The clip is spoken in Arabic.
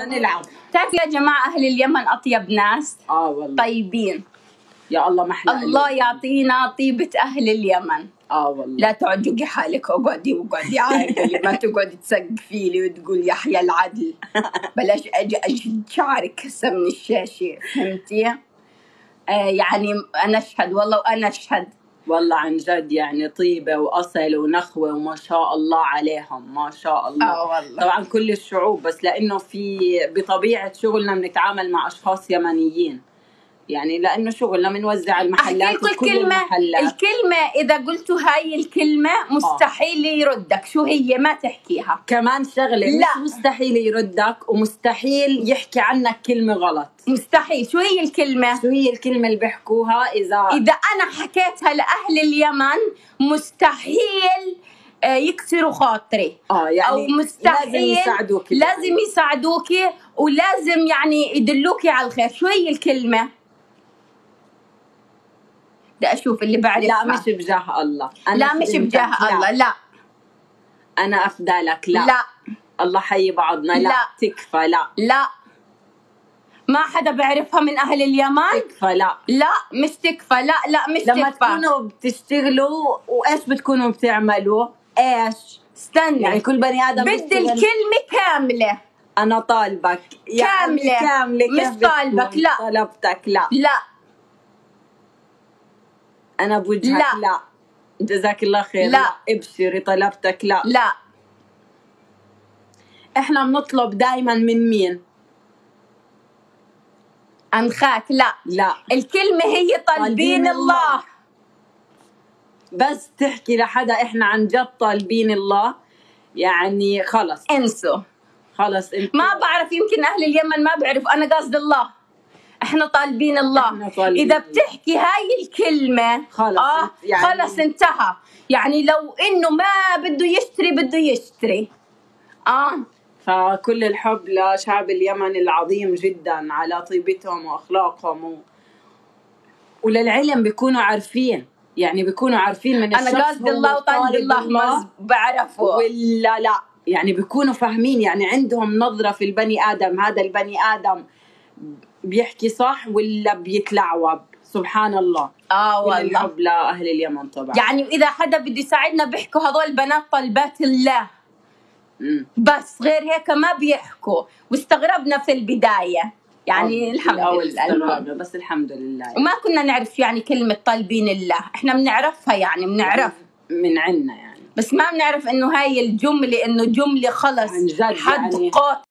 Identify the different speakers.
Speaker 1: نلعب.
Speaker 2: تعرف يا جماعة أهل اليمن أطيب ناس.
Speaker 1: والله
Speaker 2: طيبين.
Speaker 1: يا الله محلى.
Speaker 2: الله يعطينا طيبة أهل اليمن.
Speaker 1: والله
Speaker 2: لا تعجقي حالك، اقعدي عادي. ما تقعدي تسقفي لي وتقول يحيى العدل. بلاش أجي أشد شعرك هسه من الشاشة، فهمتي؟ يعني أنا أشهد والله، وأنا أشهد
Speaker 1: والله عن جد، يعني طيبة وأصل ونخوة وما شاء الله عليهم، ما شاء الله.
Speaker 2: والله.
Speaker 1: طبعا كل الشعوب، بس لأنه بطبيعة شغلنا بنتعامل مع أشخاص يمنيين، يعني لأنه شغلنا بنوزع المحلات وكل المحلات.
Speaker 2: الكلمة إذا قلتوا هاي الكلمة مستحيل يردك، شو هي؟ ما تحكيها.
Speaker 1: كمان شغلة لا. مش مستحيل يردك، ومستحيل يحكي عنك كلمة غلط.
Speaker 2: مستحيل. شو هي الكلمة؟
Speaker 1: شو هي الكلمة اللي بيحكوها؟ إذا
Speaker 2: أنا حكيتها لأهل اليمن مستحيل يكسروا خاطري.
Speaker 1: يعني
Speaker 2: أو مستحيل لازم يساعدوكي ولازم يعني يدلوكي على الخير. شو هي الكلمة؟ بدي أشوف اللي بعرفها.
Speaker 1: لا مش بجاه الله.
Speaker 2: لا مش بجاه الله. لا
Speaker 1: أنا أفدالك.
Speaker 2: لا
Speaker 1: الله حي بعضنا. لا تكفى.
Speaker 2: لا ما حدا بعرفها من أهل اليمن.
Speaker 1: تكفى.
Speaker 2: لا مش تكفى. لا مش
Speaker 1: لما
Speaker 2: تكفى.
Speaker 1: تكونوا بتشتغلوا وإيش بتكونوا بتعملوا؟ إيش؟
Speaker 2: استنى،
Speaker 1: يعني كل بني آدم
Speaker 2: بدي الكلمة كاملة.
Speaker 1: أنا طالبك
Speaker 2: كاملة. مش طالبك. لا
Speaker 1: طلبتك. لا أنا بوجهك. لا جزاك الله خير. لا ابشري. طلبتك. لا إحنا بنطلب دايما من مين؟
Speaker 2: أنخاك. لا الكلمة هي طالبين الله.
Speaker 1: بس تحكي لحدا إحنا عن جد طالبين الله، يعني خلص
Speaker 2: انسوا.
Speaker 1: خلص
Speaker 2: ما بعرف، يمكن أهل اليمن ما بعرف. أنا قصد الله، إحنا طالبين الله. إذا بتحكي هاي الكلمة خلص يعني خلص انتهى. يعني لو إنه ما بده يشتري
Speaker 1: فكل الحب لشعب اليمن العظيم جدا على طيبتهم وأخلاقهم وللعلم بيكونوا عارفين، يعني بيكونوا عارفين من الشخص.
Speaker 2: أنا قصد الله وطالب الله ما بعرفه
Speaker 1: ولا لا، يعني بيكونوا فاهمين، يعني عندهم نظرة في البني آدم. هذا البني آدم بيحكي صح ولا بيتلعوب. سبحان الله.
Speaker 2: والله
Speaker 1: الحب لأهل اليمن طبعا.
Speaker 2: يعني إذا حدا بده يساعدنا بيحكوا هذول بنات طلبات الله. بس غير هيك ما بيحكوا. واستغربنا في البداية، يعني الحمد لله.
Speaker 1: بس الحمد لله
Speaker 2: وما كنا نعرف يعني كلمة طالبين الله. احنا بنعرفها، يعني بنعرف
Speaker 1: من عنا يعني،
Speaker 2: بس ما بنعرف انه هاي الجملة انه جملة خلص حد يعني قاطع.